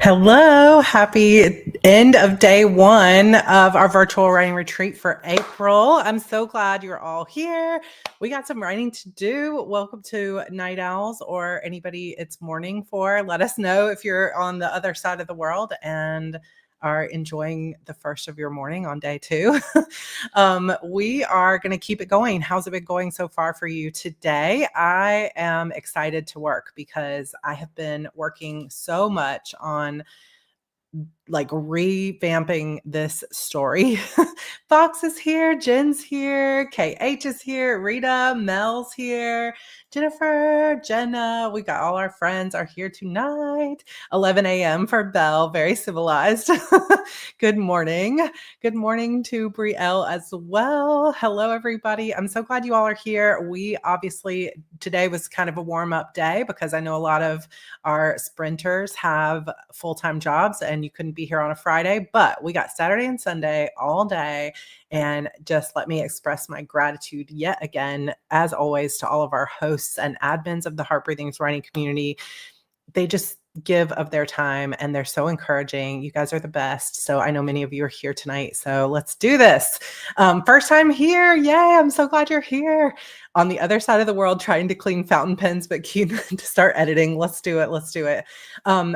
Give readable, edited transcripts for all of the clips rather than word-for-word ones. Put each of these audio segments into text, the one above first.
Hello, happy end of day one of our virtual writing retreat for April. I'm so glad you're all here. We got some writing to do. Welcome to Night Owls or anybody it's morning for. Let us know if you're on the other side of the world and are enjoying the first of your morning on day two. We are going to keep it going. How's it been going so far for you today? I am excited to work because I have been working so much on revamping this story. Fox is here, Jen's here, KH is here, Rita, Mel's here, Jennifer, Jenna, we got all our friends are here tonight. 11 a.m. for Belle, very civilized. Good morning. Good morning to Brielle as well. Hello, everybody. I'm so glad you all are here. We obviously, today was kind of a warm-up day because I know a lot of our sprinters have full-time jobs and you couldn't be here on a Friday, but we got Saturday and Sunday all day. And just let me express my gratitude yet again, as always, to all of our hosts and admins of the Heart Breathings writing community. They just give of their time and they're so encouraging. You guys are the best. So I know many of you are here tonight. So let's do this. First time here. Yay. I'm so glad you're here. On the other side of the world, trying to clean fountain pens, but keen to start editing. Let's do it. Let's do it.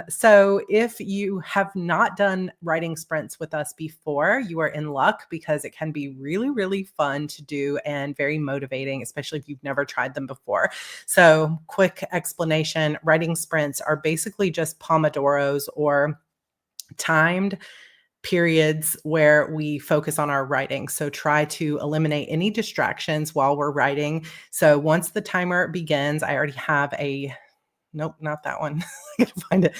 So if you have not done writing sprints with us before, you are in luck because it can be really, really fun to do and very motivating, especially if you've never tried them before. So quick explanation, writing sprints are basically just Pomodoros or timed periods where we focus on our writing. So try to eliminate any distractions while we're writing. So once the timer begins, I already have nope, not that one. I gotta find it.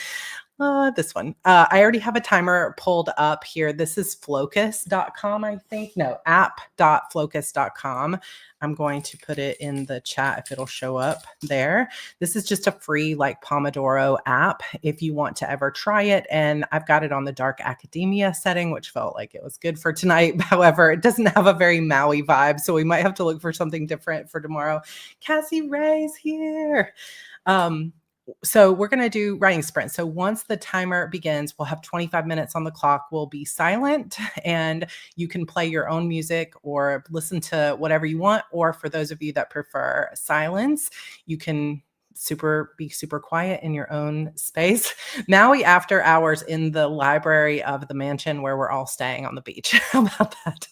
This one. I already have a timer pulled up here. This is flocus.com, I think. No, app.flocus.com. I'm going to put it in the chat if it'll show up there. This is just a free Pomodoro app if you want to ever try it. And I've got it on the dark academia setting, which felt like it was good for tonight. However, it doesn't have a very Maui vibe. So we might have to look for something different for tomorrow. Cassie Ray's here. So we're going to do writing sprints. So once the timer begins, we'll have 25 minutes on the clock. We'll be silent and you can play your own music or listen to whatever you want. Or for those of you that prefer silence, you can be super quiet in your own space. Maui after hours in the library of the mansion where we're all staying on the beach. How about that?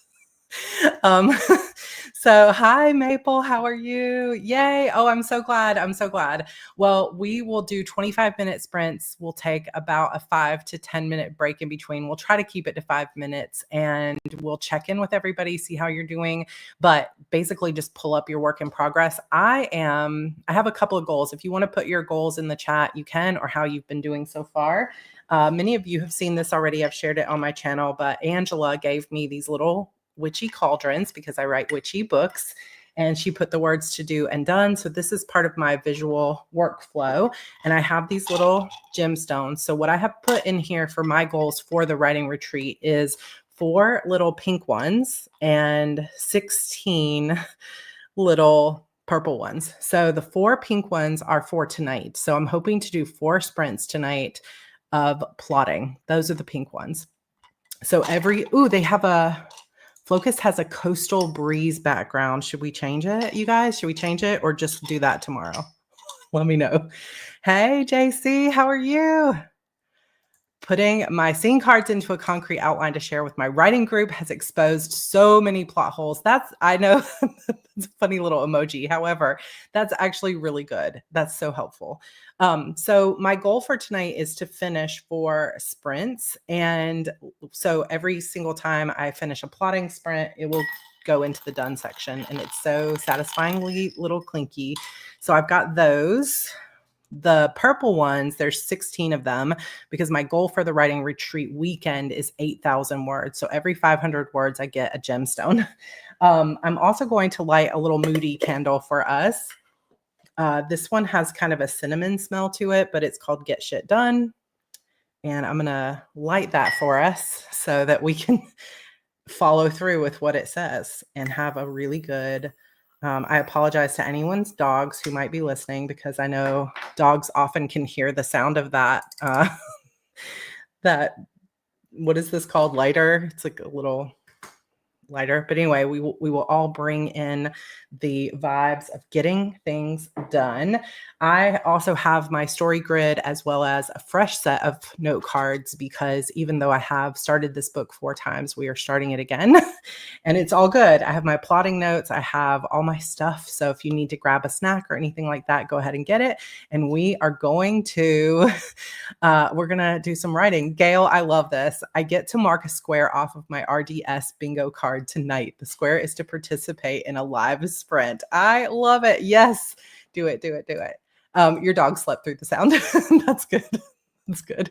So hi Maple, how are you? Yay. Oh, I'm so glad. I'm so glad. Well, we will do 25-minute sprints. We'll take about a 5 to 10-minute break in between. We'll try to keep it to 5 minutes and we'll check in with everybody, see how you're doing, but basically just pull up your work in progress. I have a couple of goals. If you want to put your goals in the chat, you can, or how you've been doing so far. Many of you have seen this already. I've shared it on my channel, but Angela gave me these little witchy cauldrons because I write witchy books, and she put the words to do and done. So this is part of my visual workflow, and I have these little gemstones. So what I have put in here for my goals for the writing retreat is 4 little pink ones and 16 little purple ones. So the 4 pink ones are for tonight. So I'm hoping to do 4 sprints tonight of plotting. Those are the pink ones. So they have Flocus has a coastal breeze background. Should we change it, you guys? Should we change it or just do that tomorrow? Let me know. Hey, JC, how are you? Putting my scene cards into a concrete outline to share with my writing group has exposed so many plot holes. I know that's a funny little emoji. However, that's actually really good. That's so helpful. So my goal for tonight is to finish 4 sprints. And so every single time I finish a plotting sprint, it will go into the done section. And it's so satisfyingly little clinky. So I've got those. The purple ones, there's 16 of them because my goal for the writing retreat weekend is 8,000 words. So every 500 words, I get a gemstone. I'm also going to light a little moody candle for us. This one has kind of a cinnamon smell to it, but it's called Get Shit Done. And I'm going to light that for us so that we can follow through with what it says and have a really good I apologize to anyone's dogs who might be listening because I know dogs often can hear the sound of that that what is this called? Lighter? It's like a little lighter. But anyway, we will all bring in the vibes of getting things done. I also have my story grid as well as a fresh set of note cards because even though I have started this book 4 times, we are starting it again. And it's all good. I have my plotting notes, I have all my stuff. So if you need to grab a snack or anything like that, go ahead and get it. And we are going to we're gonna do some writing. Gail, I love this. I get to mark a square off of my RDS bingo card tonight. The square is to participate in a live sprint. I love it. Yes, do it, do it, do it. Your dog slept through the sound. That's good. That's good.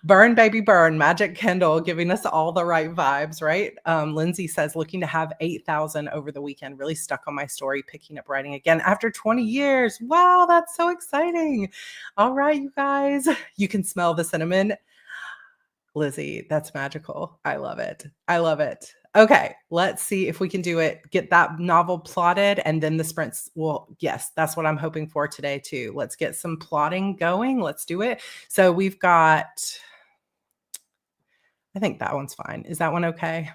Burn, baby, burn. Magic Kendall giving us all the right vibes, right? Lindsay says, looking to have 8,000 over the weekend. Really stuck on my story, picking up writing again after 20 years. Wow, that's so exciting. All right, you guys, you can smell the cinnamon. Lizzie, that's magical. I love it. I love it. Okay, let's see if we can do it. Get that novel plotted, and then the sprints will, yes, that's what I'm hoping for today, too. Let's get some plotting going. Let's do it. So we've got, I think that one's fine. Is that one okay?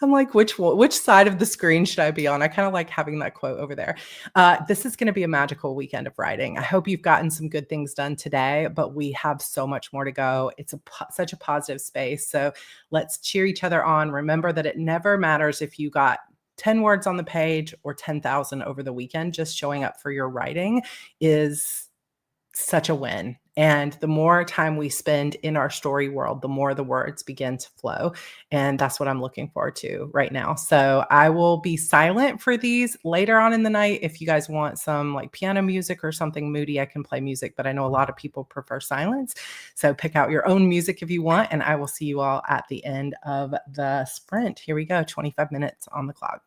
I'm like, which side of the screen should I be on? I kind of like having that quote over there. This is going to be a magical weekend of writing. I hope you've gotten some good things done today, but we have so much more to go. It's such a positive space. So let's cheer each other on. Remember that it never matters if you got 10 words on the page or 10,000 over the weekend. Just showing up for your writing is such a win. And the more time we spend in our story world, the more the words begin to flow. And that's what I'm looking forward to right now. So I will be silent for these later on in the night. If you guys want some like piano music or something moody, I can play music, but I know a lot of people prefer silence. So pick out your own music if you want. And I will see you all at the end of the sprint. Here we go, 25 minutes on the clock.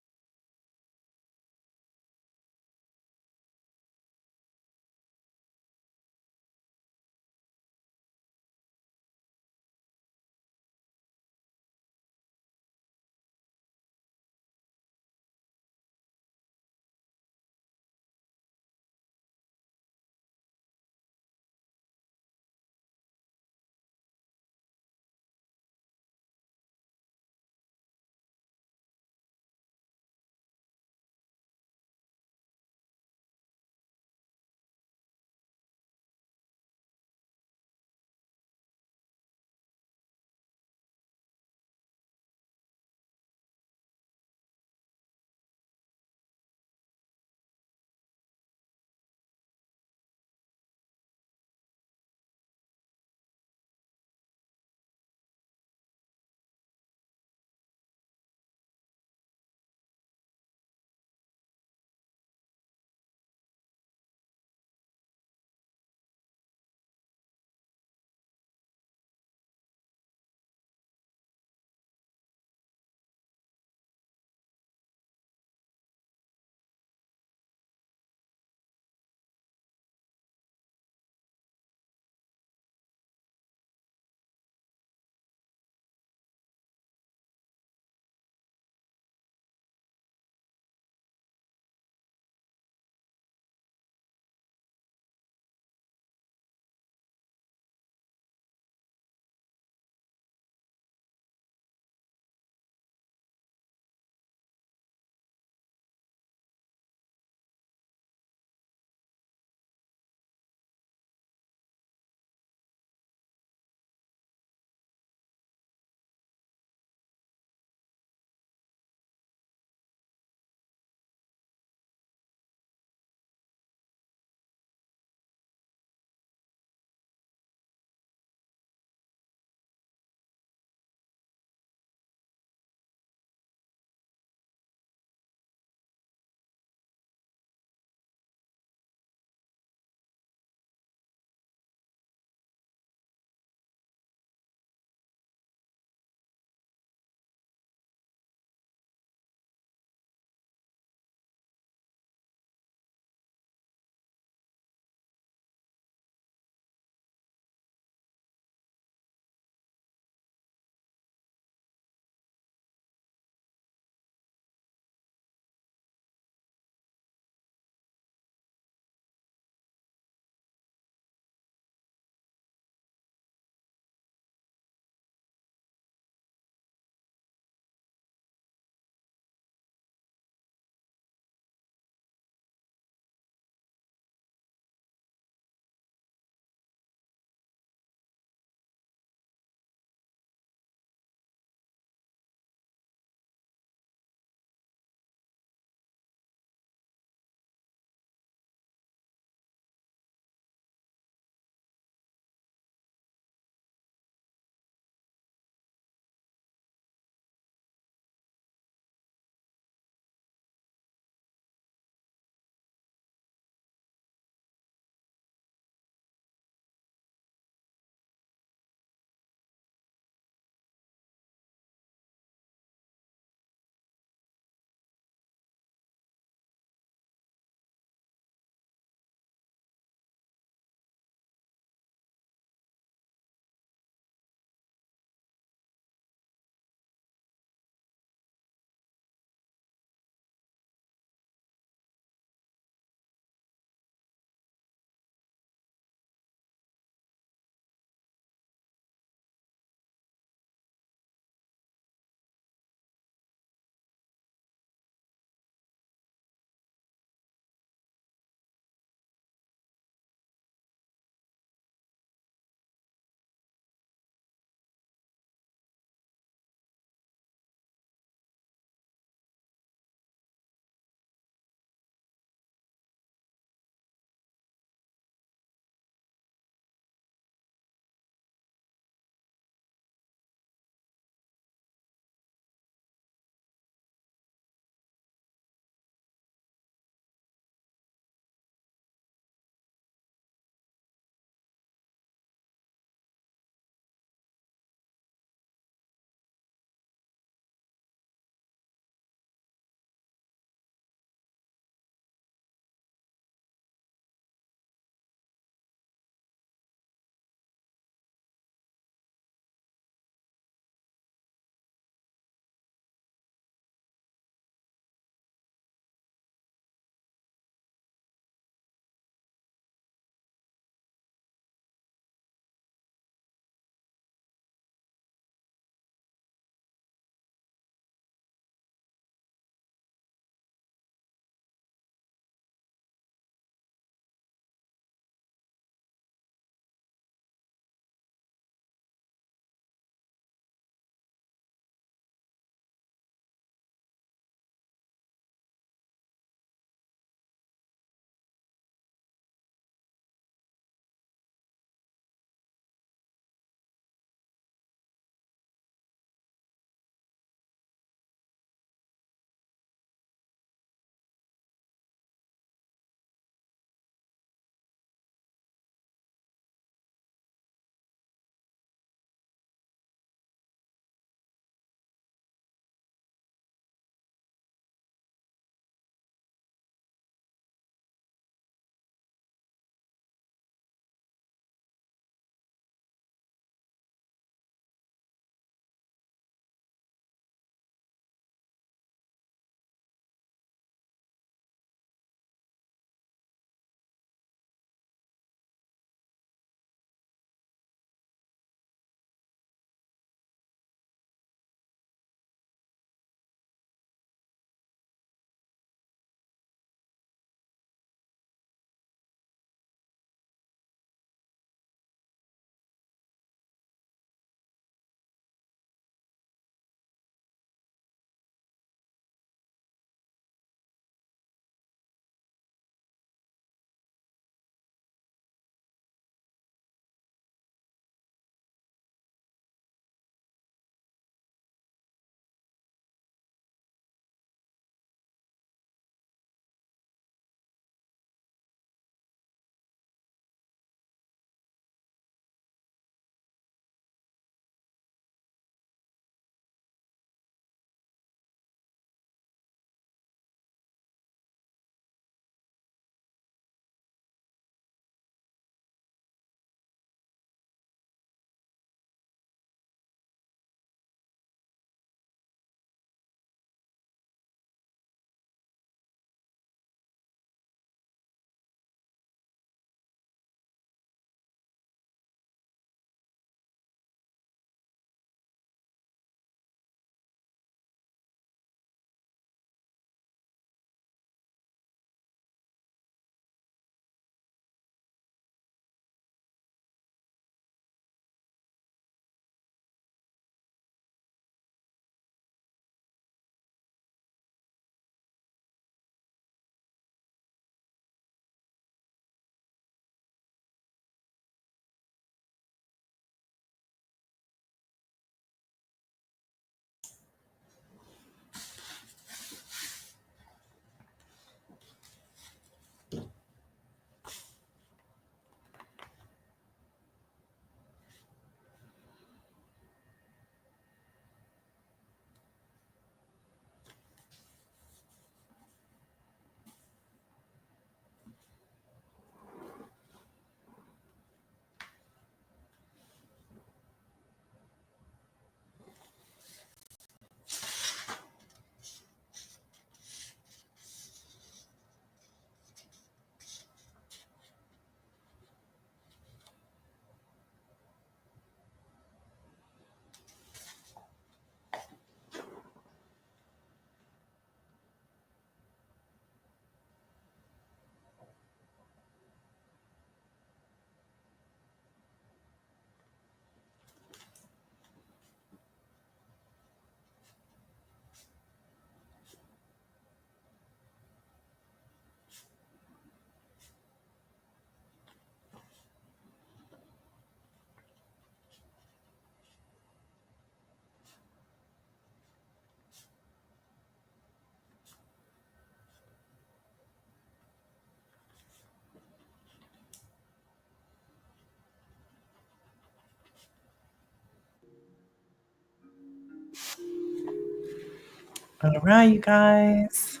All right, you guys.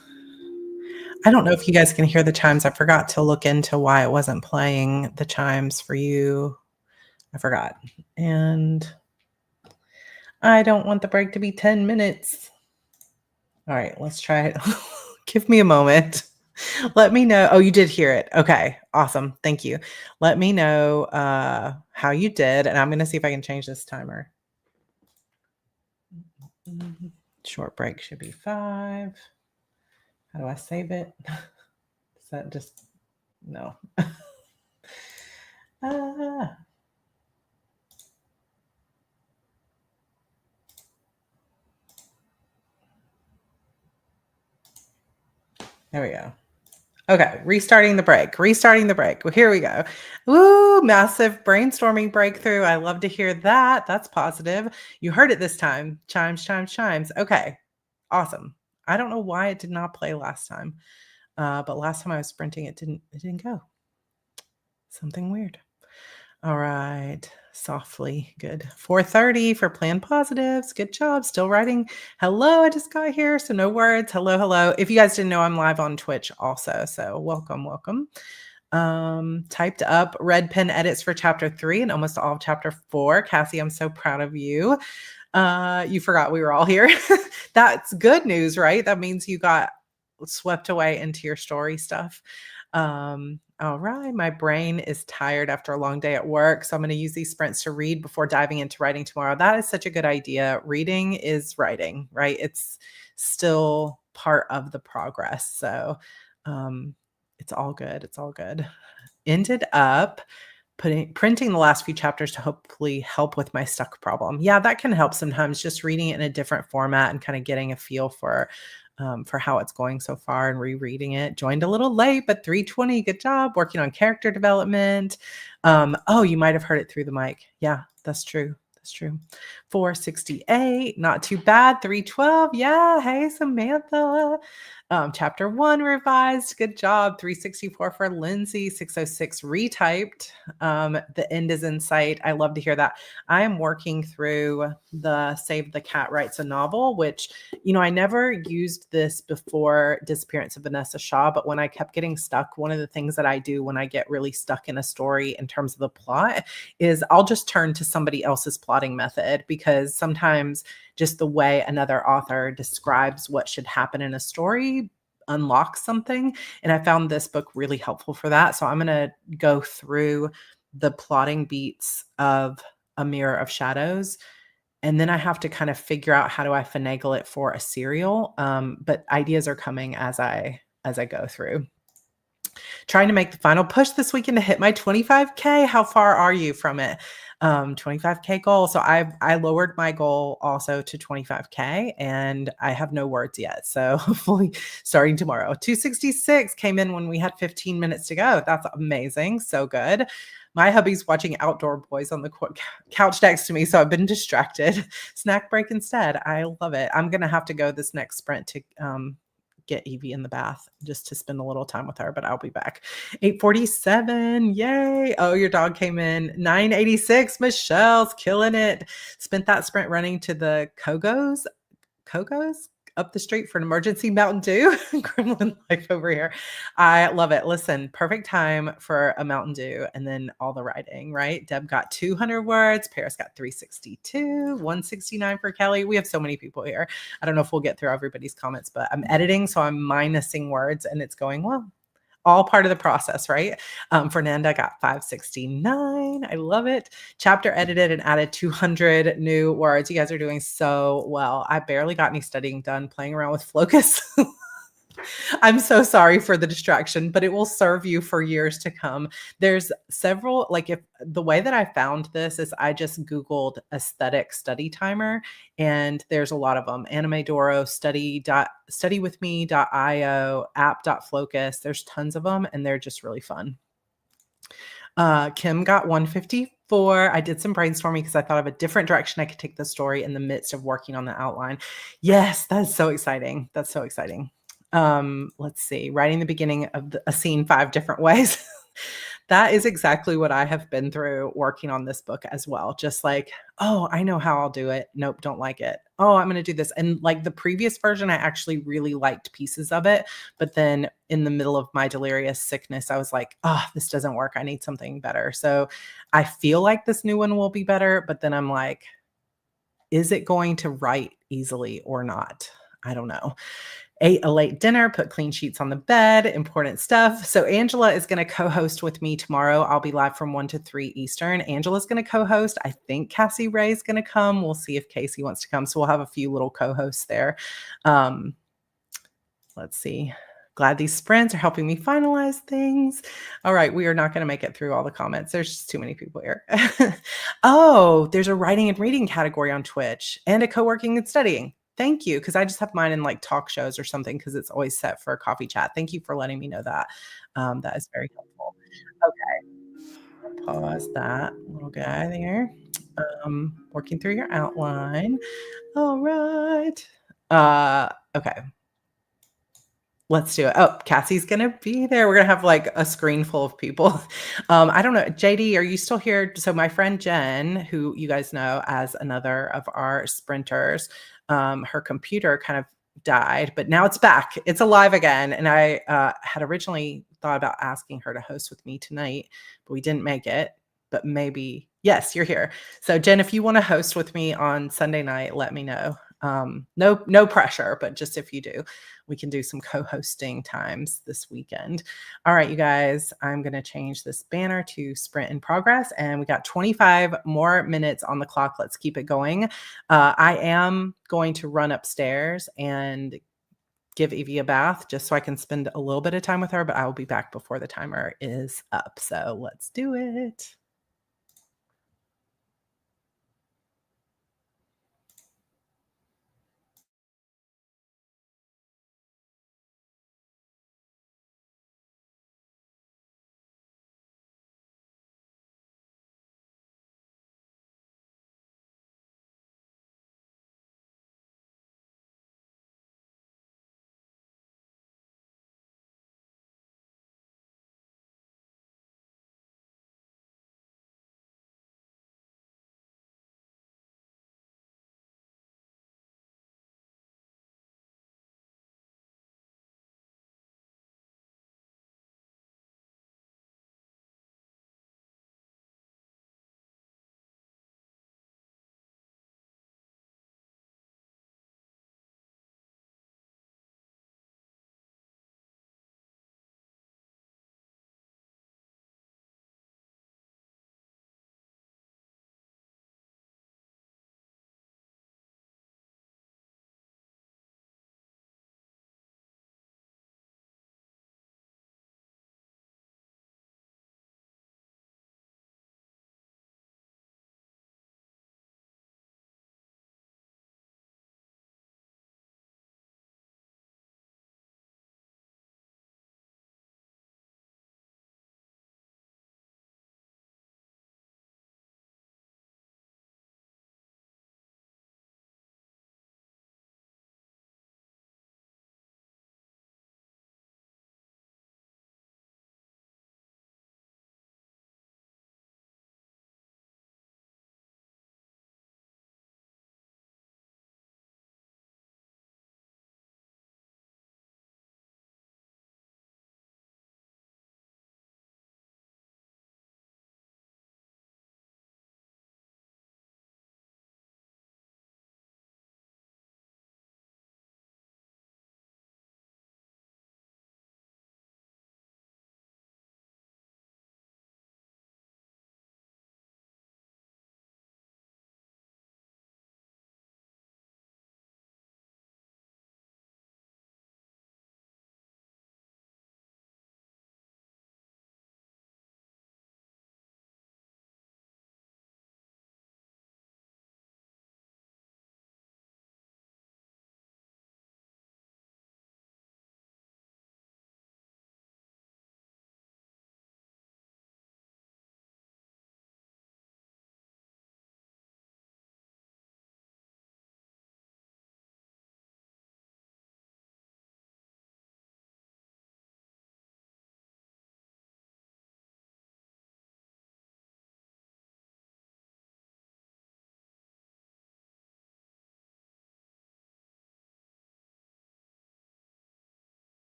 I don't know if you guys can hear the chimes. I forgot to look into why it wasn't playing the chimes for you. I forgot. And I don't want the break to be 10 minutes. All right, let's try it. Give me a moment. Let me know. Oh, you did hear it. Okay, awesome. Thank you. Let me know how you did, and I'm going to see if I can change this timer. Short break should be 5. How do I save it? Is that just no? Ah. There we go. Okay, restarting the break. Well, here we go. Ooh, massive brainstorming breakthrough. I love to hear that. That's positive. You heard it this time. Chimes, chimes, chimes. Okay, awesome. I don't know why it did not play last time, but last time I was sprinting, it didn't go. Something weird. All right. Softly. Good. 4:30 for Plan Positives. Good job. Still writing. Hello, I just got here. So no words. Hello, hello. If you guys didn't know, I'm live on Twitch also. So welcome, welcome. Typed up red pen edits for chapter 3 and almost all of chapter 4. Cassie, I'm so proud of you. You forgot we were all here. That's good news, right? That means you got swept away into your story stuff. All right, my brain is tired after a long day at work, so I'm going to use these sprints to read before diving into writing tomorrow. That is such a good idea. Reading is writing, right? It's still part of the progress. So it's all good. It's all good. Ended up printing the last few chapters to hopefully help with my stuck problem. Yeah, that can help sometimes, just reading it in a different format and kind of getting a feel for how it's going so far and rereading it. Joined a little late, but 3:20. Good job working on character development. Oh, you might have heard it through the mic. Yeah, that's true. That's true. 468, not too bad. 312. Yeah. Hey, Samantha. Chapter 1 revised. Good job. 364 for Lindsay. 606 retyped. The end is in sight. I love to hear that. I am working through the Save the Cat Writes a Novel, which, I never used this before Disappearance of Vanessa Shaw, but when I kept getting stuck, one of the things that I do when I get really stuck in a story in terms of the plot is I'll just turn to somebody else's plotting method, because sometimes just the way another author describes what should happen in a story unlocks something. And I found this book really helpful for that. So I'm going to go through the plotting beats of A Mirror of Shadows, and then I have to kind of figure out how do I finagle it for a serial. But ideas are coming as I go through. Trying to make the final push this weekend to hit my 25K. How far are you from it? 25K goal. So I lowered my goal also to 25K, and I have no words yet. So hopefully starting tomorrow. 266 came in when we had 15 minutes to go. That's amazing. So good. My hubby's watching Outdoor Boys on the couch next to me, so I've been distracted. Snack break instead. I love it. I'm going to have to go this next sprint to get Evie in the bath just to spend a little time with her, but I'll be back. 8:47. Yay. Oh, your dog came in. 9:86. Michelle's killing it. Spent that sprint running to the Kogos up the street for an emergency Mountain Dew. Gremlin life over here. I love it. Listen, perfect time for a Mountain Dew and then all the writing, right? Deb got 200 words. Paris got 362, 169 for Kelly. We have so many people here. I don't know if we'll get through everybody's comments, but I'm editing, so I'm minusing words and it's going well. All part of the process, right? Fernanda got 569. I love it. Chapter edited and added 200 new words. You guys are doing so well. I barely got any studying done playing around with Flocus. I'm so sorry for the distraction, but it will serve you for years to come. There's several, if the way that I found this is I just Googled aesthetic study timer, and there's a lot of them. Animedoro, studywithme.io, app.flocus. There's tons of them, and they're just really fun. Kim got 154. I did some brainstorming because I thought of a different direction I could take the story in the midst of working on the outline. Yes, that's so exciting. That's so exciting. Let's see, writing the beginning of a scene 5 different ways. That is exactly what I have been through working on this book as well. Just like, oh, I know how I'll do it. Nope, don't like it. oh, I'm gonna do this. And like the previous version, I actually really liked pieces of it. But then in the middle of my delirious sickness, I was like, oh, this doesn't work. I need something better. So I feel like this new one will be better. But then I'm like, is it going to write easily or not? I don't know. Ate a late dinner, put clean sheets on the bed, important stuff. So Angela is going to co-host with me tomorrow. I'll be live from 1 to 3 Eastern. Angela's going to co-host. I think Cassie Ray's going to come. We'll see if Casey wants to come. So we'll have a few little co-hosts there. Um, let's see. Glad these sprints are helping me finalize things. All right, we are not going to make it through all the comments. There's just too many people here. Oh, there's a writing and reading category on Twitch and a co-working and studying. Thank you, because I just have mine in like talk shows or something because it's always set for a coffee chat. Thank you for letting me know that. That is very helpful. Okay, pause that little guy there. Working through your outline. All right. Okay. Let's do it. Oh, Cassie's gonna be there. We're gonna have like a screen full of people. I don't know. JD, are you still here? So my friend Jen, who you guys know as another of our sprinters, her computer kind of died, but now it's back. It's alive again. And I had originally thought about asking her to host with me tonight, but we didn't make it. But maybe, yes, you're here. So Jen, if you want to host with me on Sunday night, let me know. No pressure, but just if you do, we can do some co-hosting times this weekend. All right, you guys, I'm going to change this banner to sprint in progress, and we got 25 more minutes on the clock. Let's keep it going. I am going to run upstairs and give Evie a bath just so I can spend a little bit of time with her, but I will be back before the timer is up. So let's do it.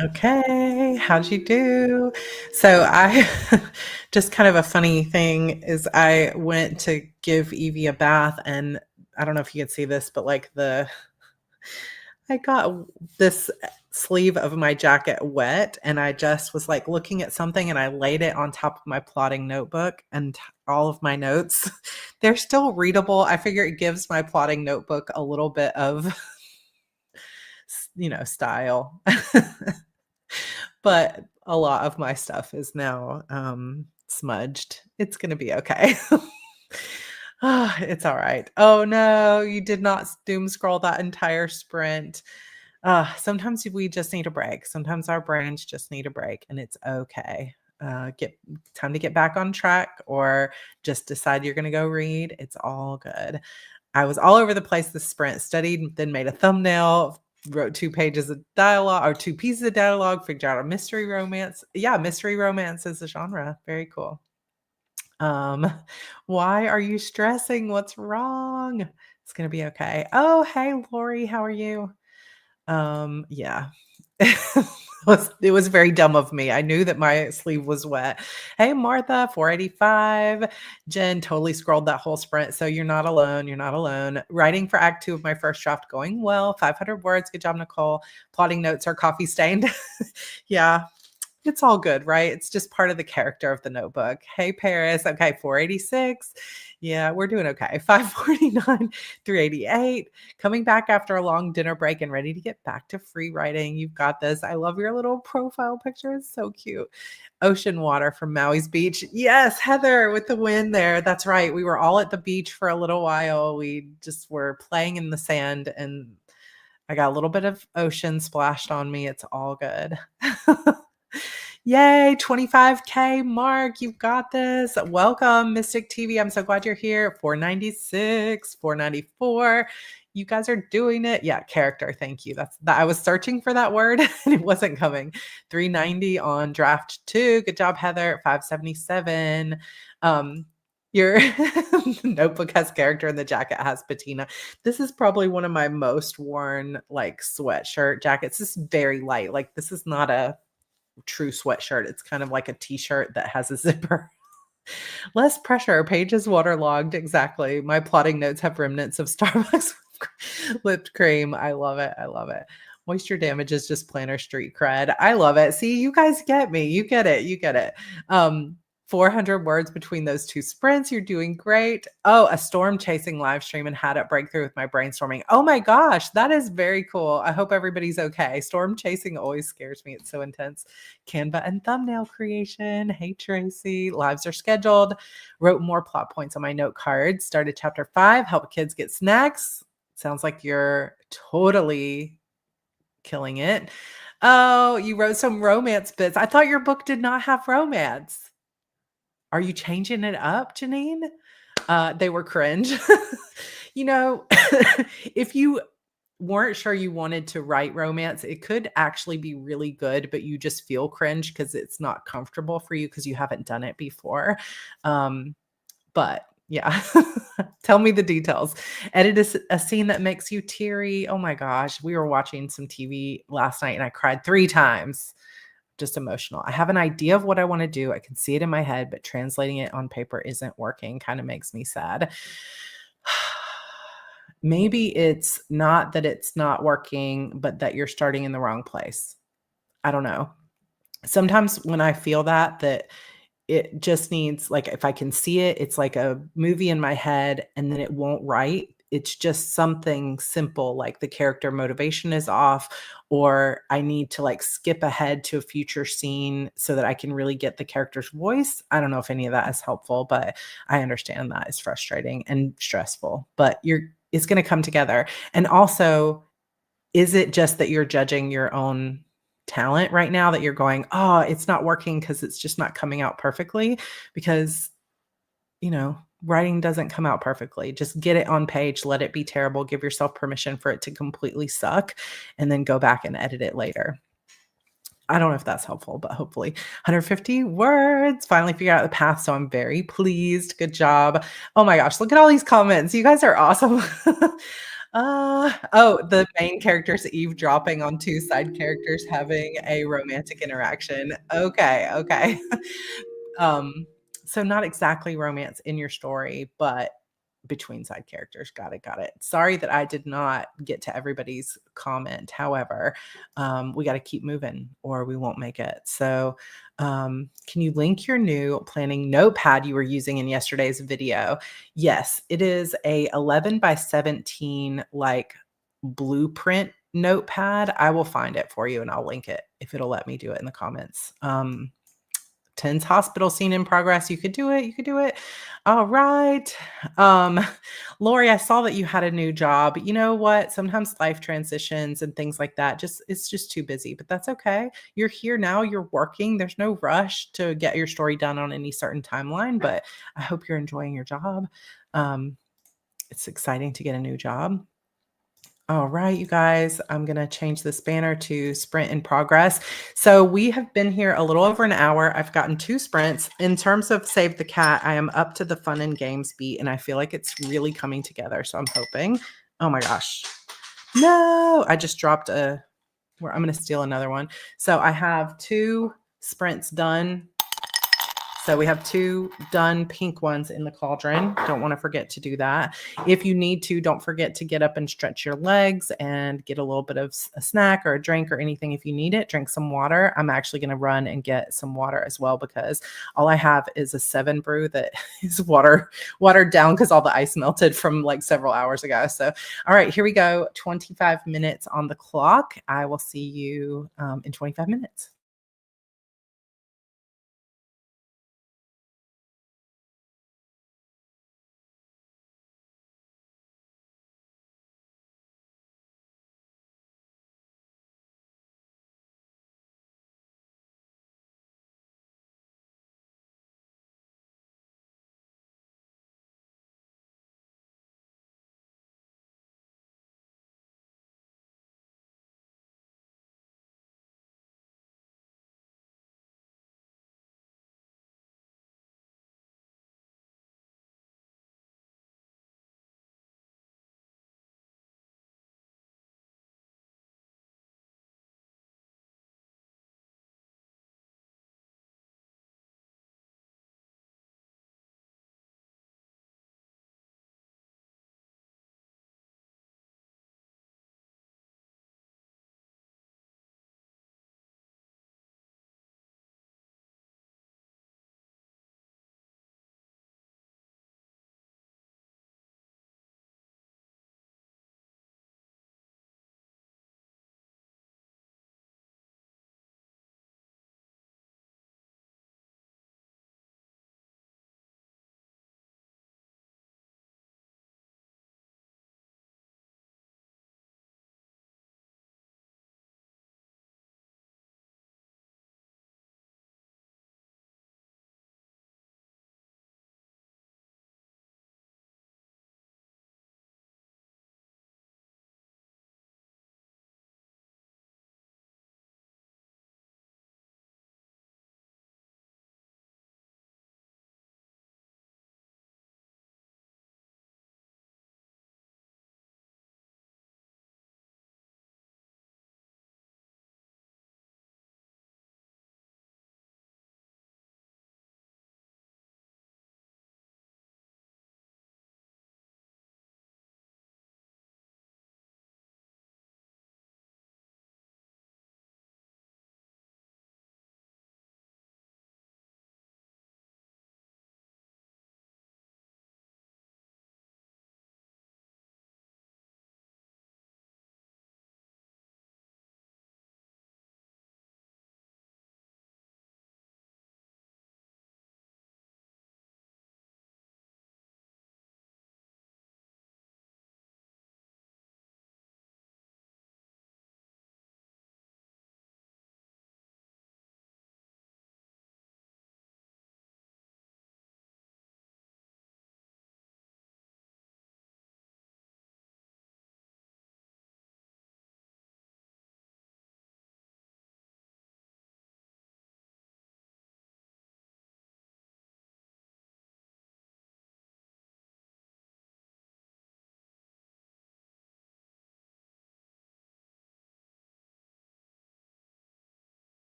Okay, how'd you do? So I just kind of a funny thing is I went to give Evie a bath and I don't know if you can see this, but like I got this sleeve of my jacket wet and I just was like looking at something and I laid it on top of my plotting notebook and all of my notes. They're still readable. I figure it gives my plotting notebook a little bit of, style. But a lot of my stuff is now smudged. It's going to be okay. It's all right. Oh no, you did not doom scroll that entire sprint. Sometimes we just need a break. Sometimes our brains just need a break, and it's okay. Get time to get back on track, or just decide you're going to go read. It's all good. I was all over the place this sprint, studied, then made a thumbnail, wrote 2 pages of dialogue or 2 pieces of dialogue, figured out a mystery romance. Yeah, mystery romance is a genre. Very cool. Um, why are you stressing? What's wrong? It's gonna be okay. Oh, hey, Lori, how are you? Yeah. It was very dumb of me. I knew that my sleeve was wet. Hey, Martha, 485. Jen totally scrolled that whole sprint. So you're not alone. You're not alone. Writing for Act 2 of my first draft going well. 500 words. Good job, Nicole. Plotting notes are coffee stained. Yeah, it's all good, right? It's just part of the character of the notebook. Hey, Paris. Okay, 486. Yeah, we're doing okay. 549, 388. Coming back after a long dinner break and ready to get back to free writing. You've got this. I love your little profile picture. It's so cute. Ocean water from Maui's beach. Yes, Heather with the wind there. That's right. We were all at the beach for a little while. We just were playing in the sand and I got a little bit of ocean splashed on me. It's all good. Yay, 25K mark. You've got this. Welcome, Mystic TV. I'm so glad you're here. 496, 494. You guys are doing it. Yeah, character. Thank you. That's that. I was searching for that word and it wasn't coming. 390 on draft 2. Good job, Heather. 577. Your notebook has character and the jacket has patina. This is probably one of my most worn like sweatshirt jackets. This is very light. Like this is not a true sweatshirt. It's kind of like a t-shirt that has a zipper. Less pressure. Page is waterlogged. Exactly. My plotting notes have remnants of Starbucks whipped cream. I love it. I love it. Moisture damage is just planner street cred. I love it. See, you guys get me. You get it. You get it. 400 words between those 2 sprints. You're doing great. Oh, a storm chasing live stream and had it breakthrough with my brainstorming. Oh my gosh, that is very cool. I hope everybody's okay. Storm chasing always scares me. It's so intense. Canva and thumbnail creation. Hey, Tracy. Lives are scheduled. Wrote more plot points on my note card. Started chapter 5. Help kids get snacks. Sounds like you're totally killing it. Oh, you wrote some romance bits. I thought your book did not have romance. Are you changing it up, Janine? They were cringe. If you weren't sure you wanted to write romance, it could actually be really good, but you just feel cringe because it's not comfortable for you because you haven't done it before. But yeah, tell me the details. Edit a scene that makes you teary. Oh my gosh, we were watching some TV last night and I cried 3 times. Just emotional. I have an idea of what I want to do. I can see it in my head, but translating it on paper isn't working. Kind of makes me sad. Maybe it's not that it's not working, but that you're starting in the wrong place. I don't know. Sometimes when I feel that it just needs, like, if I can see it, it's like a movie in my head and then it won't write. It's just something simple, like the character motivation is off, or I need to like skip ahead to a future scene so that I can really get the character's voice. I don't know if any of that is helpful, but I understand that is frustrating and stressful, but it's going to come together. And also, is it just that you're judging your own talent right now, that you're going, oh, it's not working because it's just not coming out perfectly? Because, writing doesn't come out perfectly. Just get it on page, let it be terrible, give yourself permission for it to completely suck, and then go back and edit it later. I don't know if that's helpful, but hopefully 150 words. Finally figured out the path, so I'm very pleased. Good job. Oh my gosh, look at all these comments. You guys are awesome. Oh, the main character's eavesdropping on 2 side characters having a romantic interaction. Okay, okay. Um, so not exactly romance in your story, but between side characters. Got it, got it. Sorry that I did not get to everybody's comment. However, we got to keep moving or we won't make it. So, can you link your new planning notepad you were using in yesterday's video? Yes, it is a 11 by 17 like blueprint notepad. I will find it for you and I'll link it if it'll let me do it in the comments. Ten's hospital scene in progress. You could do it. You could do it. All right. Um, Lori, I saw that you had a new job. You know what? Sometimes life transitions and things like that, just it's just too busy, but that's okay. You're here now, you're working. There's no rush to get your story done on any certain timeline, but I hope you're enjoying your job. Um, it's exciting to get a new job. All right, you guys, I'm going to change this banner to sprint in progress. So we have been here a little over an hour. I've gotten 2 sprints. In terms of Save the Cat, I am up to the fun and games beat, and I feel like it's really coming together. So I'm hoping. Oh my gosh. No, I just dropped a where I'm going to steal another one. So I have 2 sprints done. So we have 2 done pink ones in the cauldron. Don't want to forget to do that. If you need to, don't forget to get up and stretch your legs and get a little bit of a snack or a drink or anything if you need it. Drink some water. I'm actually going to run and get some water as well because all I have is a 7 brew that is watered down because all the ice melted from like several hours ago. So, all right, here we go. 25 minutes on the clock. I will see you in 25 minutes.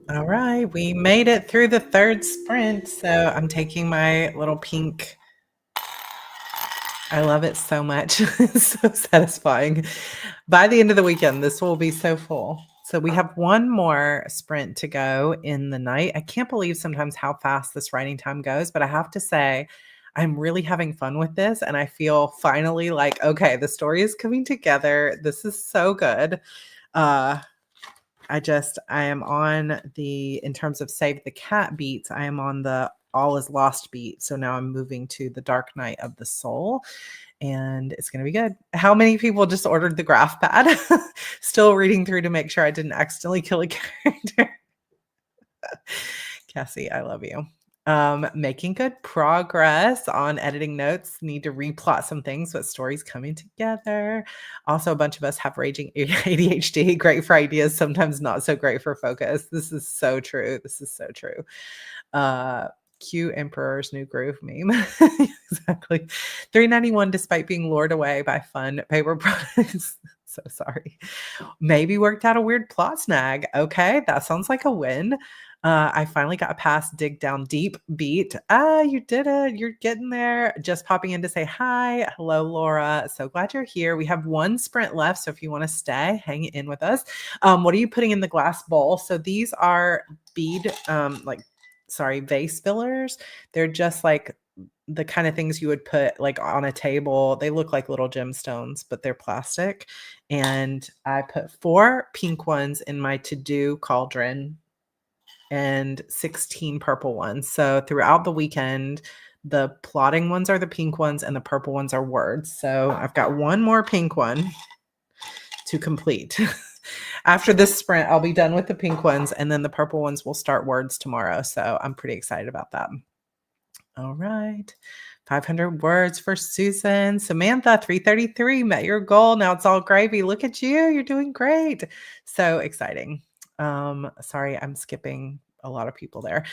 All right, we made it through the third sprint. So I'm taking my little pink. I love it so much. It's so satisfying. By the end of the weekend, this will be so full. So we have one more sprint to go in the night. I can't believe sometimes how fast this writing time goes, but I have to say, I'm really having fun with this. And I feel finally like, okay, the story is coming together. This is so good. Uh, I am on in terms of Save the Cat beats, I am on the All is Lost beat. So now I'm moving to the Dark Night of the Soul, and it's going to be good. How many people just ordered the graph pad? Still reading through to make sure I didn't accidentally kill a character. Cassie, I love you. Making good progress on editing notes. Need to replot some things, but stories coming together. Also, a bunch of us have raging ADHD. Great for ideas, sometimes not so great for focus. This is so true. This is so true. Cue Emperor's New Groove meme. Exactly. 391 despite being lured away by fun paper products. So sorry. Maybe worked out a weird plot snag. Okay, that sounds like a win. I finally got past dig down deep beat. You did it. You're getting there. Just popping in to say hi. Hello, Laura. So glad you're here. We have one sprint left. So if you want to stay, hang in with us. What are you putting in the glass bowl? So these are vase fillers. They're just like the kind of things you would put like on a table. They look like little gemstones, but they're plastic. And I put 4 pink ones in my to-do cauldron and 16 purple ones. So throughout the weekend, the plotting ones are the pink ones and the purple ones are words. So I've got one more pink one to complete. After this sprint, I'll be done with the pink ones, and then the purple ones will start words tomorrow. So I'm pretty excited about that. All right. 500 words for Susan. Samantha, 333, met your goal. Now it's all gravy. Look at you. You're doing great. So exciting. Sorry, I'm skipping a lot of people there.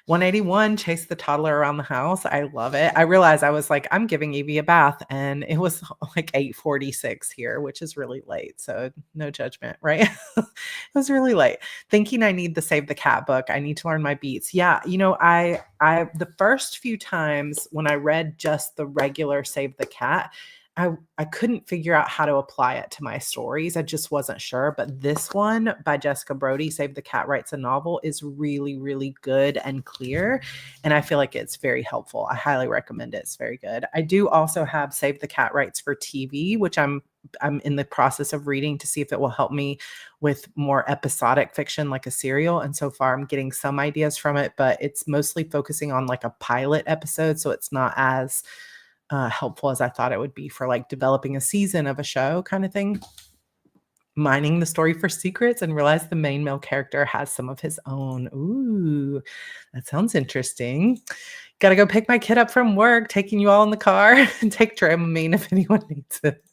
181, chase the toddler around the house. I love it. I realized I was like, I'm giving Evie a bath, and it was like 8:46 here, which is really late. So no judgment, right? It was really late. Thinking I need the Save the Cat book. I need to learn my beats. Yeah, I the first few times when I read just the regular Save the Cat, I couldn't figure out how to apply it to my stories. I just wasn't sure. But this one by Jessica Brody, Save the Cat Writes a Novel, is really, really good and clear. And I feel like it's very helpful. I highly recommend it. It's very good. I do also have Save the Cat Writes for TV, which I'm in the process of reading to see if it will help me with more episodic fiction like a serial. And so far I'm getting some ideas from it, but it's mostly focusing on like a pilot episode. So it's not as helpful as I thought it would be for like developing a season of a show kind of thing. Mining the story for secrets and realize the main male character has some of his own. Ooh, that sounds interesting. Got to go pick my kid up from work, taking you all in the car and take Dramamine if anyone needs it.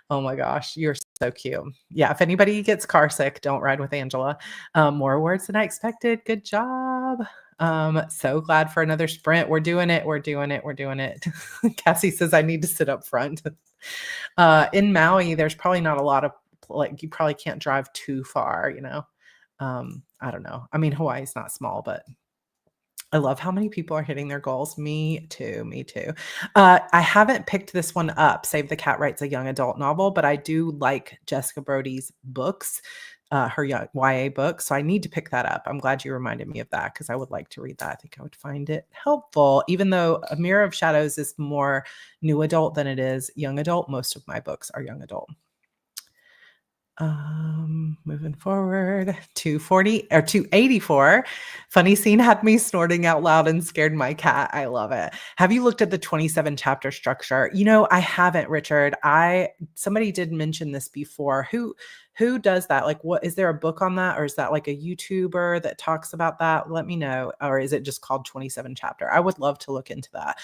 Oh my gosh, you're so cute. Yeah, if anybody gets car sick, don't ride with Angela. More words than I expected. Good job. So glad for another sprint. We're doing it. We're doing it. We're doing it. Cassie says I need to sit up front. In Maui, there's probably not a lot of like, you probably can't drive too far, I don't know. I mean, Hawaii's not small, but I love how many people are hitting their goals. Me too. Me too. I haven't picked this one up. Save the Cat Writes a young adult novel, but I do like Jessica Brody's books, her young YA book. So I need to pick that up. I'm glad you reminded me of that because I would like to read that. I think I would find it helpful. Even though A Mirror of Shadows is more new adult than it is young adult, most of my books are young adult. Moving forward, 240 or 284. Funny scene had me snorting out loud and scared my cat. I love it. Have you looked at the 27 chapter structure? I haven't, Richard. Somebody did mention this before. Who does that? Like, what is there a book on that, or is that like a YouTuber that talks about that? Let me know. Or is it just called 27 chapter? I would love to look into that.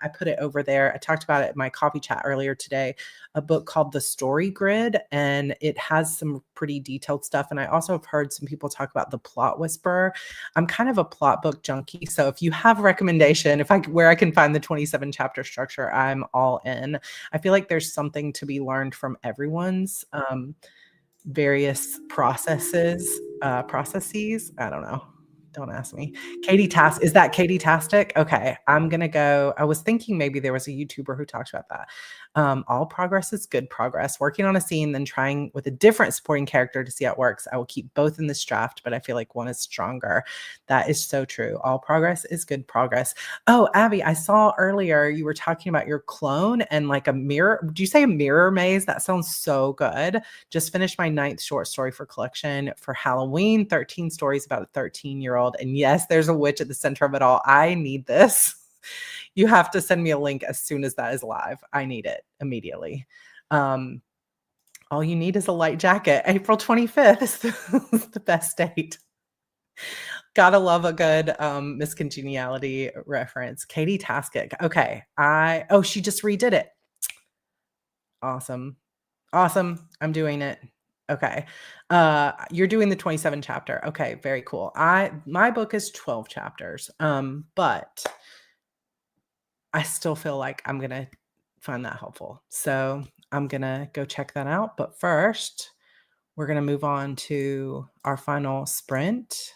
I put it over there. I talked about it in my coffee chat earlier today, a book called The Story Grid, and it has some pretty detailed stuff. And I also have heard some people talk about The Plot Whisperer. I'm kind of a plot book junkie. So if you have a recommendation, where I can find the 27 chapter structure, I'm all in. I feel like there's something to be learned from everyone's various processes. I don't know. Don't ask me. Katie Task is that Katie Tastic? Okay, I'm gonna go. I was thinking maybe there was a YouTuber who talks about that. All progress is good progress. Working on a scene, then trying with a different supporting character to see how it works. I will keep both in this draft, but I feel like one is stronger. That is so true. All progress is good progress. Oh, Abby, I saw earlier you were talking about your clone and like a mirror. Do you say a mirror maze? That sounds so good. Just finished my ninth short story for collection for Halloween, 13 stories about a 13-year-old. And yes, there's a witch at the center of it all. I need this. You have to send me a link as soon as that is live. I need it immediately. Um, all you need is a light jacket. April 25th is the best date. Gotta love a good Miss Congeniality reference. Katie Taskic. Okay. She just redid it. Awesome. Awesome. I'm doing it. Okay. You're doing the 27 chapter. Okay, very cool. My book is 12 chapters. But I still feel like I'm gonna find that helpful. So I'm gonna go check that out. But first, we're gonna move on to our final sprint.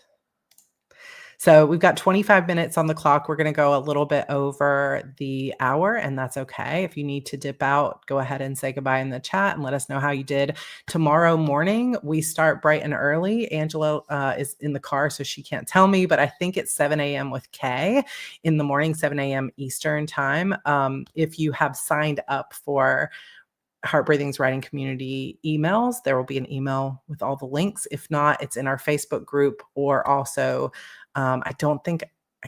So we've got 25 minutes on the clock. We're going to go a little bit over the hour, and that's okay. If you need to dip out, go ahead and say goodbye in the chat and let us know how you did. Tomorrow morning, we start bright and early. Angela is in the car, so she can't tell me, but I think it's 7 a.m. with Kay in the morning, 7 a.m. Eastern time. If you have signed up for Heartbreathing's writing community emails, there will be an email with all the links. If not, it's in our Facebook group, or also I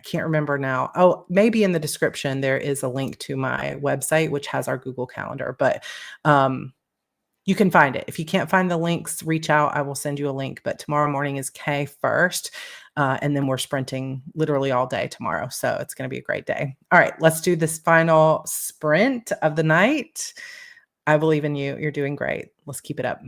can't remember now. Oh, maybe in the description there is a link to my website, which has our Google Calendar, but you can find it. If you can't find the links, reach out. I will send you a link. But tomorrow morning is K first. And then we're sprinting literally all day tomorrow. So it's going to be a great day. All right, let's do this final sprint of the night. I believe in you. You're doing great. Let's keep it up.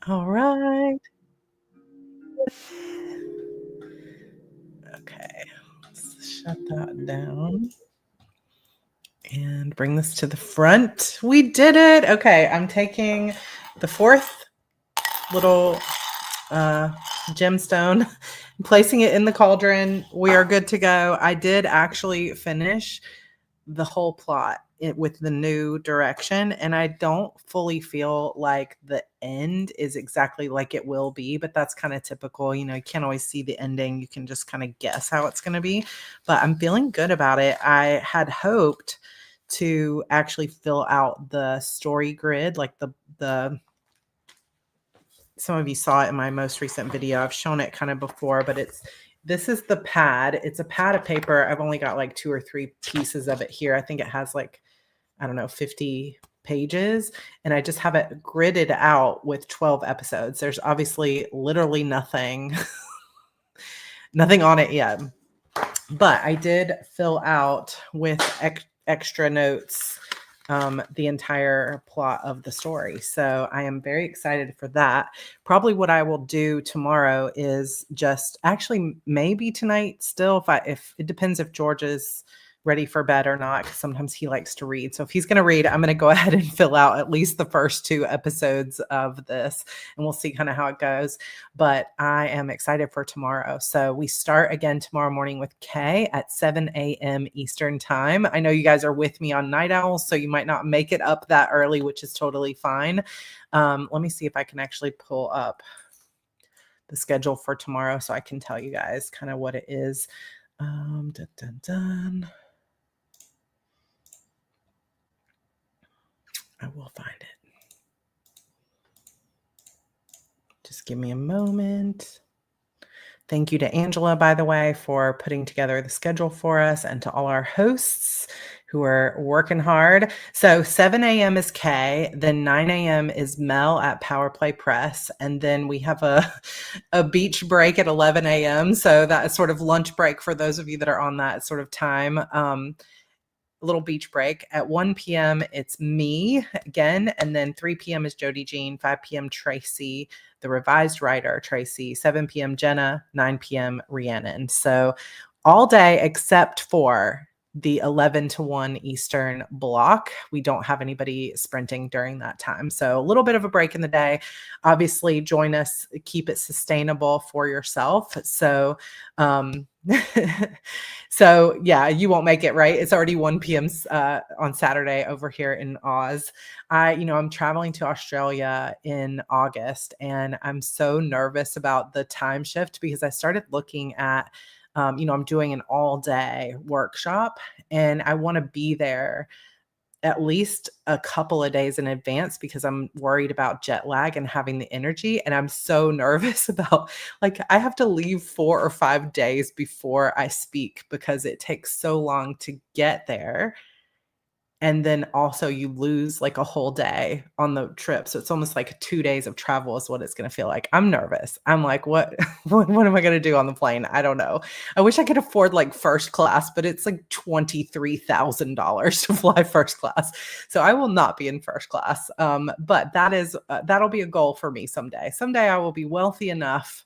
All right. Okay. Let's shut that down and bring this to the front. We did it. Okay. I'm taking the fourth little uh, gemstone, placing it in the cauldron. We are good to go. I did actually finish the whole plot with the new direction, and I don't fully feel like the end is exactly like it will be, but that's kind of typical. You know, you can't always see the ending. You can just kind of guess how it's going to be, but I'm feeling good about it. I had hoped to actually fill out the story grid, like the some of you saw it in my most recent video. I've shown it kind of before, but this is the pad. It's a pad of paper. I've only got like 2 or 3 pieces of it here. I think it has like, I don't know, 50 pages, and I just have it gridded out with 12 episodes. There's obviously literally nothing nothing on it yet. But I did fill out with extra notes the entire plot of the story. So I am very excited for that. Probably what I will do tomorrow is just actually maybe tonight still, if it depends if George is ready for bed or not, because sometimes he likes to read. So if he's going to read, I'm going to go ahead and fill out at least the first 2 episodes of this, and we'll see kind of how it goes. But I am excited for tomorrow. So we start again tomorrow morning with Kay at 7 a.m. Eastern time. I know you guys are with me on Night Owls, so you might not make it up that early, which is totally fine. Let me see if I can actually pull up the schedule for tomorrow so I can tell you guys kind of what it is. Dun, dun, dun. I will find it. Just give me a moment. Thank you to Angela, by the way, for putting together the schedule for us, and to all our hosts who are working hard. So 7 a.m. is Kay, then 9 a.m. is Mel at Power Play Press, and then we have a beach break at 11 a.m. So that is sort of lunch break for those of you that are on that sort of time. Little beach break. At 1 p.m., it's me again. And then 3 p.m. is Jody Jean, 5 p.m. Tracy, the revised writer, Tracy, 7 p.m. Jenna, 9 p.m. Rhiannon. So all day except for the 11 to 1 Eastern block. We don't have anybody sprinting during that time. So a little bit of a break in the day. Obviously, join us, keep it sustainable for yourself. So, so yeah, you won't make it, right? It's already 1 p.m. On Saturday over here in Oz. I'm traveling to Australia in August, and I'm so nervous about the time shift because I started looking at I'm doing an all day workshop, and I want to be there at least a couple of days in advance because I'm worried about jet lag and having the energy. And I'm so nervous about, like, I have to leave 4 or 5 days before I speak because it takes so long to get there. And then also you lose like a whole day on the trip. So it's almost like 2 days of travel is what it's going to feel like. I'm nervous. I'm like, what, what am I going to do on the plane? I don't know. I wish I could afford like first class, but it's like $23,000 to fly first class. So I will not be in first class. But that'll be a goal for me someday. Someday I will be wealthy enough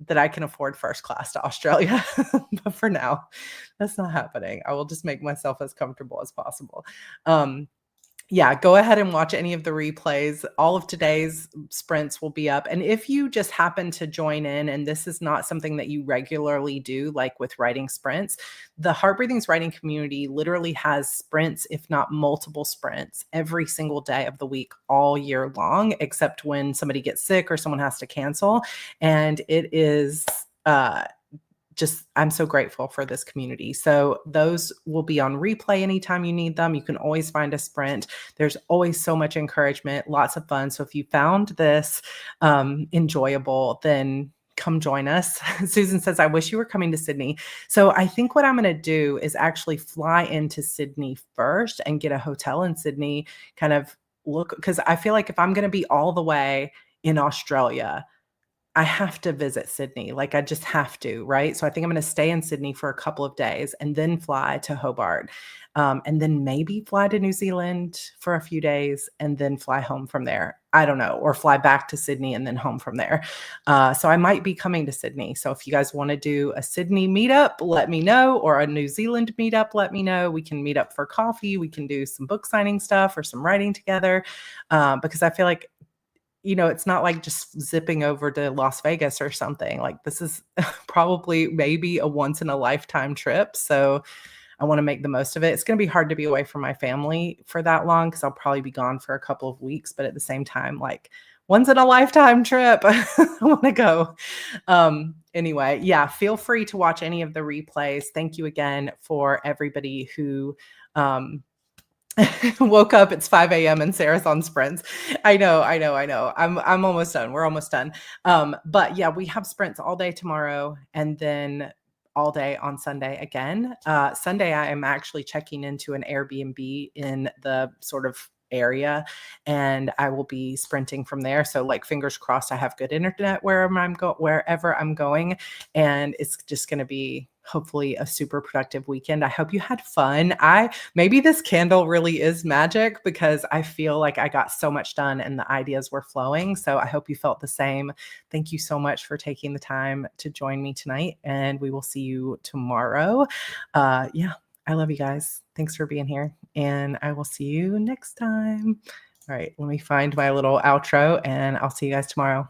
that I can afford first class to Australia. But for now, that's not happening. I will just make myself as comfortable as possible. Yeah, go ahead and watch any of the replays. All of today's sprints will be up. And if you just happen to join in, and this is not something that you regularly do, like with writing sprints, the Heart Breathings writing community literally has sprints, if not multiple sprints, every single day of the week, all year long, except when somebody gets sick or someone has to cancel. And it is, I'm so grateful for this community. So those will be on replay anytime you need them. You can always find a sprint. There's always so much encouragement, lots of fun. So if you found this enjoyable, then come join us. Susan says, I wish you were coming to Sydney. So I think what I'm going to do is actually fly into Sydney first and get a hotel in Sydney, kind of look, because I feel like if I'm going to be all the way in Australia, I have to visit Sydney. Like, I just have to, right? So I think I'm going to stay in Sydney for a couple of days and then fly to Hobart. And then maybe fly to New Zealand for a few days and then fly home from there. I don't know, or fly back to Sydney and then home from there. So I might be coming to Sydney. So if you guys want to do a Sydney meetup, let me know, or a New Zealand meetup, let me know. We can meet up for coffee. We can do some book signing stuff or some writing together, because I feel like, it's not like just zipping over to Las Vegas or something. Like, this is probably maybe a once in a lifetime trip. So I want to make the most of it. It's going to be hard to be away from my family for that long because I'll probably be gone for a couple of weeks. But at the same time, like, once in a lifetime trip, I want to go. Anyway, yeah, feel free to watch any of the replays. Thank you again for everybody who woke up. It's 5 a.m. and Sarah's on sprints. I know. I'm almost done. We're almost done. But yeah, we have sprints all day tomorrow and then all day on Sunday again. Sunday, I am actually checking into an Airbnb in the sort of area, and I will be sprinting from there. So, like, fingers crossed, I have good internet wherever I'm going, and it's just going to be hopefully a super productive weekend. I hope you had fun. Maybe this candle really is magic because I feel like I got so much done and the ideas were flowing. So I hope you felt the same. Thank you so much for taking the time to join me tonight, and we will see you tomorrow. Yeah, I love you guys. Thanks for being here, and I will see you next time. All right, let me find my little outro, and I'll see you guys tomorrow.